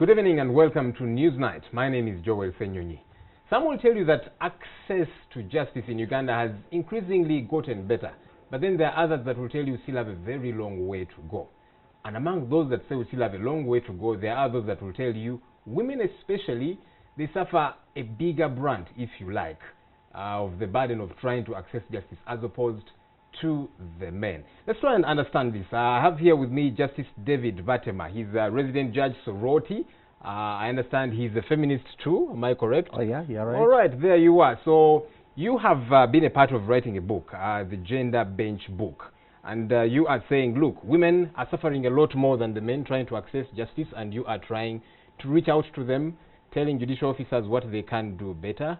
Good evening and welcome to Newsnight. My name is Joel Fenyonyi. Some will tell you that access to justice in Uganda has increasingly gotten better, but then there are others that will tell you still have a very long way to go. And among those that say we still have a long way to go, there are others that will tell you women especially, they suffer a bigger brunt, if you like, of the burden of trying to access justice as opposed to the men. Let's try and understand this. I have here with me Justice David Batema. He's a resident judge sorority. I understand he's a feminist too. Am I correct? Oh yeah, you're right. All right, there you are. So you have been a part of writing a book, the Gender Bench book. And you are saying, look, women are suffering a lot more than the men trying to access justice, and you are trying to reach out to them, telling judicial officers what they can do better.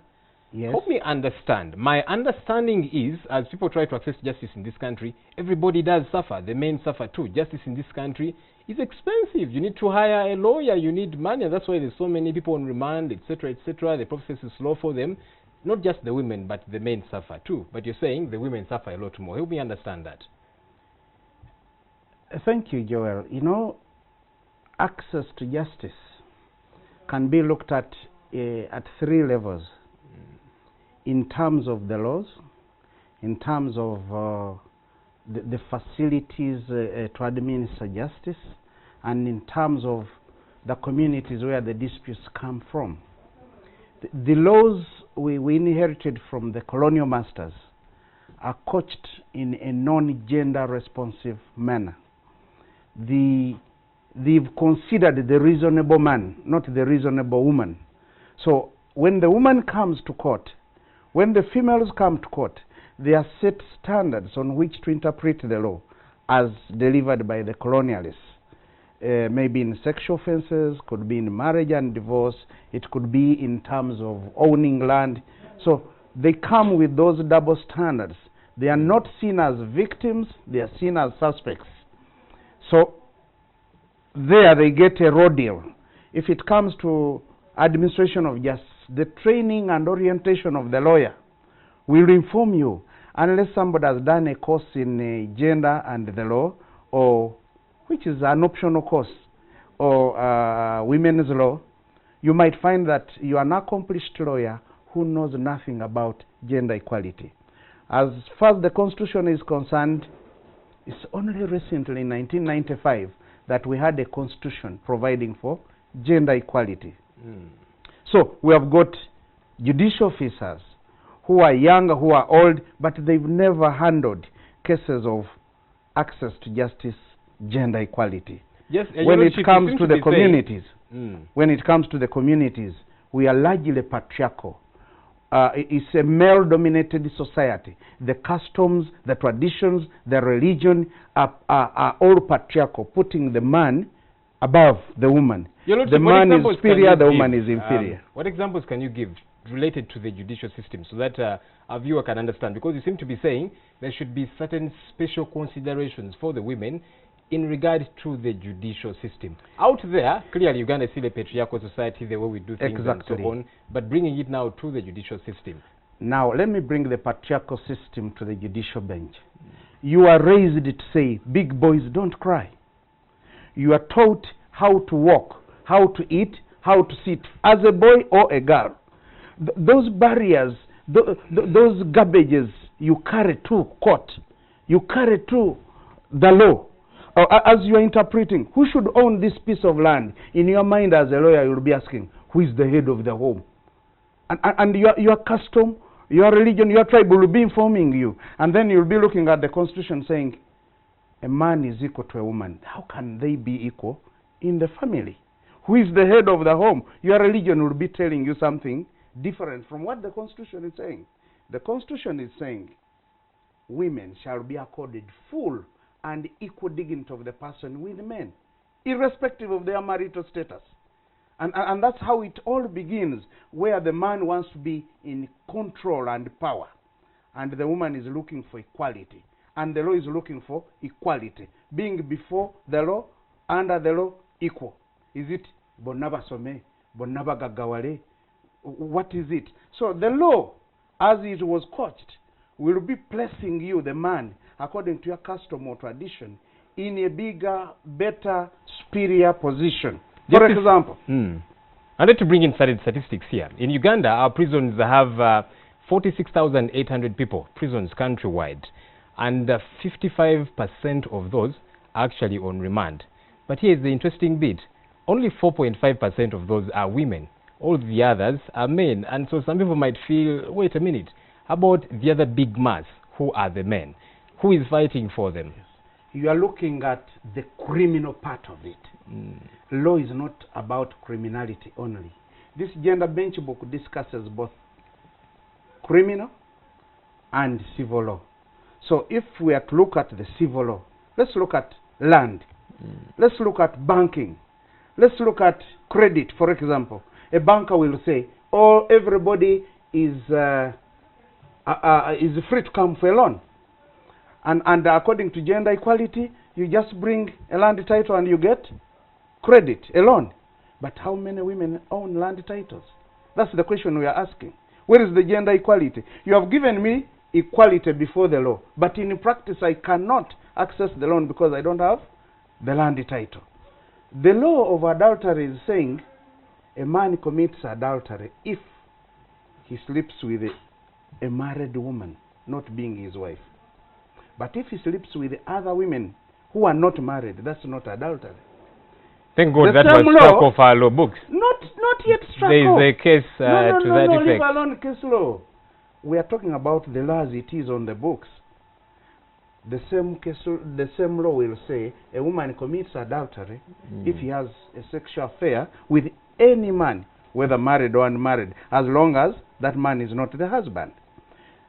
Yes. Help me understand. My understanding is, as people try to access justice in this country, everybody does suffer. The men suffer too. Justice in this country is expensive. You need to hire a lawyer. You need money. That's why there's so many people on remand, etc., etc. The process is slow for them. Not just the women, but the men suffer too. But you're saying the women suffer a lot more. Help me understand that. Thank you, Joel. You know, access to justice can be looked at three levels. In terms of the laws, in terms of the facilities to administer justice, and in terms of the communities where the disputes come from. The laws we inherited from the colonial masters are couched in a non-gender responsive manner. They've considered the reasonable man, not the reasonable woman. So when the woman comes to court, when the females come to court, there are set standards on which to interpret the law as delivered by the colonialists. Maybe in sexual offenses, could be in marriage and divorce, it could be in terms of owning land. So they come with those double standards. They are not seen as victims, they are seen as suspects. So there they get a raw deal. If it comes to administration of justice, the training and orientation of the lawyer will inform you, unless somebody has done a course in gender and the law, or which is an optional course, or women's law, you might find that you are an accomplished lawyer who knows nothing about gender equality. As far as the Constitution is concerned, it's only recently, in 1995, that we had a Constitution providing for gender equality. So we have got judicial officers who are young, who are old, but they've never handled cases of access to justice, gender equality. Yes, when it comes to the communities, when it comes to the communities, we are largely patriarchal. It's a male-dominated society. The customs, the traditions, the religion are all patriarchal, putting the man above the woman. The man is superior, the woman is inferior. What examples can you give related to the judicial system so that our viewer can understand? Because you seem to be saying there should be certain special considerations for the women in regard to the judicial system. Out there, clearly Uganda is still a patriarchal society, the way we do things and so on, but bringing it now to the judicial system. Now, let me bring the patriarchal system to the judicial bench. You are raised to say, big boys don't cry. You are taught how to walk, how to eat, how to sit, as a boy or a girl. Those barriers, those garbages you carry to court, you carry to the law. As you are interpreting, who should own this piece of land? In your mind as a lawyer, you'll be asking, who is the head of the home? And your custom, your religion, your tribe will be informing you. And then you'll be looking at the Constitution saying, a man is equal to a woman. How can they be equal in the family? Who is the head of the home? Your religion will be telling you something different from what the Constitution is saying. The Constitution is saying women shall be accorded full and equal dignity of the person with men, irrespective of their marital status. And that's how it all begins, where the man wants to be in control and power, and the woman is looking for equality. And the law is looking for equality, being before the law, under the law, equal. Is it Bonaba Some, Bonaba Gagawale? What is it? So the law, as it was coached, will be placing you, the man, according to your custom or tradition, in a bigger, better, superior position For example. I'd like to bring in certain statistics here. In Uganda, our prisons have 46,800 people, prisons countrywide, and 55% of those are actually on remand. But here's the interesting bit. Only 4.5% of those are women. All the others are men. And so some people might feel, wait a minute, how about the other big mass? Who are the men? Who is fighting for them? You are looking at the criminal part of it. Law is not about criminality only. This gender bench book discusses both criminal and civil law. So if we are to look at the civil law, let's look at land. Let's look at banking. Let's look at credit, for example. A banker will say, oh, everybody is free to come for a loan. And according to gender equality, you just bring a land title and you get credit, a loan. But how many women own land titles? That's the question we are asking. Where is the gender equality? You have given me equality before the law, but in practice I cannot access the loan because I don't have the land title. The law of adultery is saying a man commits adultery if he sleeps with a married woman, not being his wife. But if he sleeps with other women who are not married, that's not adultery. Thank God that was struck off our law books. Not yet struck there off. There is a case to that effect. Leave alone case law. We are talking about the laws it is on the books. The same law will say a woman commits adultery if he has a sexual affair with any man, whether married or unmarried, as long as that man is not the husband.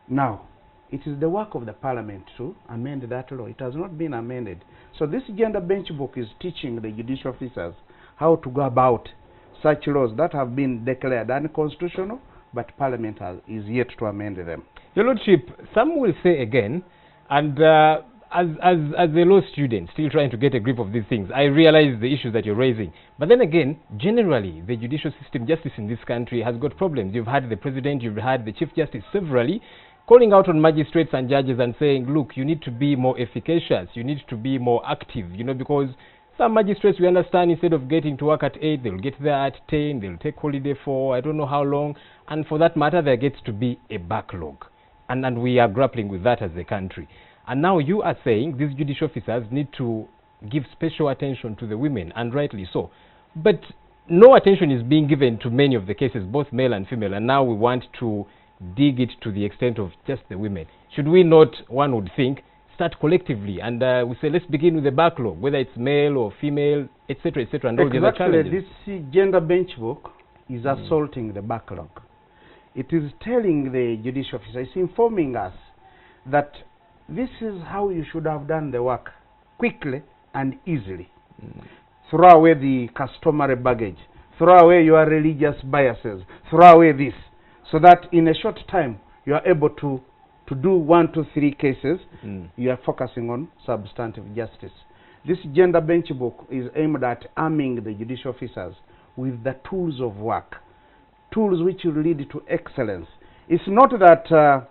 Now, it is the work of the parliament to amend that law. It has not been amended. So this gender bench book is teaching the judicial officers how to go about such laws that have been declared unconstitutional, but parliament is yet to amend them. Your Lordship, some will say again, and as a law student still trying to get a grip of these things, I realize the issues that you're raising. But then again, generally, the judicial system, justice in this country has got problems. You've had the president, you've had the chief justice severally calling out on magistrates and judges and saying, look, you need to be more efficacious, you need to be more active, you know, because some magistrates, we understand, instead of getting to work at 8, they'll get there at 10, they'll take holiday for I don't know how long, and for that matter, there gets to be a backlog. And we are grappling with that as a country. And now you are saying these judicial officers need to give special attention to the women, and rightly so. But no attention is being given to many of the cases, both male and female, and now we want to dig it to the extent of just the women. Should we not, one would think, start collectively and we say, let's begin with the backlog, whether it's male or female, etc., etc., and all the other challenges? This gender bench book is assaulting the backlog. It is telling the judicial officer, it's informing us that this is how you should have done the work, quickly and easily. Throw away the customary baggage, throw away your religious biases, throw away this, so that in a short time you are able to do 1, 2, 3 cases. You are focusing on substantive justice. This gender bench book is aimed at arming the judicial officers with the tools of work, tools which will lead to excellence. It's not that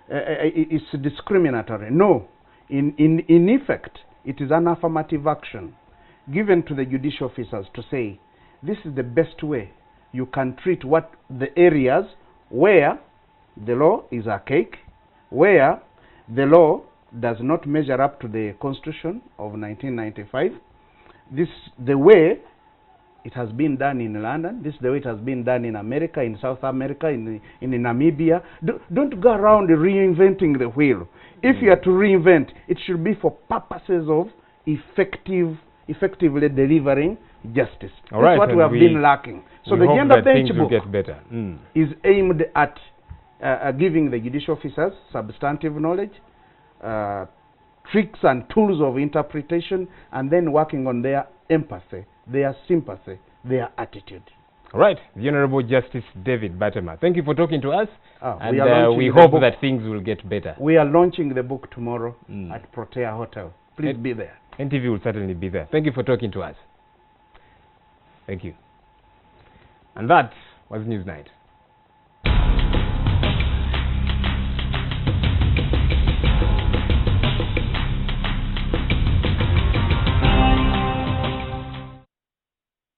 it's discriminatory. No. In effect, it is an affirmative action given to the judicial officers to say, this is the best way you can treat what the areas where the law is archaic, where the law does not measure up to the Constitution of 1995. This the way it has been done in London. This is the way it has been done in America, in South America, in Namibia. Don't go around reinventing the wheel. If you are to reinvent, it should be for purposes of effectively delivering justice. That's what we have been lacking. So the gender bench book is aimed at giving the judicial officers substantive knowledge, tricks and tools of interpretation, and then working on their empathy, their sympathy, their attitude. All right. The Honorable Justice David Batema, thank you for talking to us, and we hope that things will get better. We are launching the book tomorrow at Protea Hotel. Please be there. NTV will certainly be there. Thank you for talking to us. Thank you. And that was Newsnight.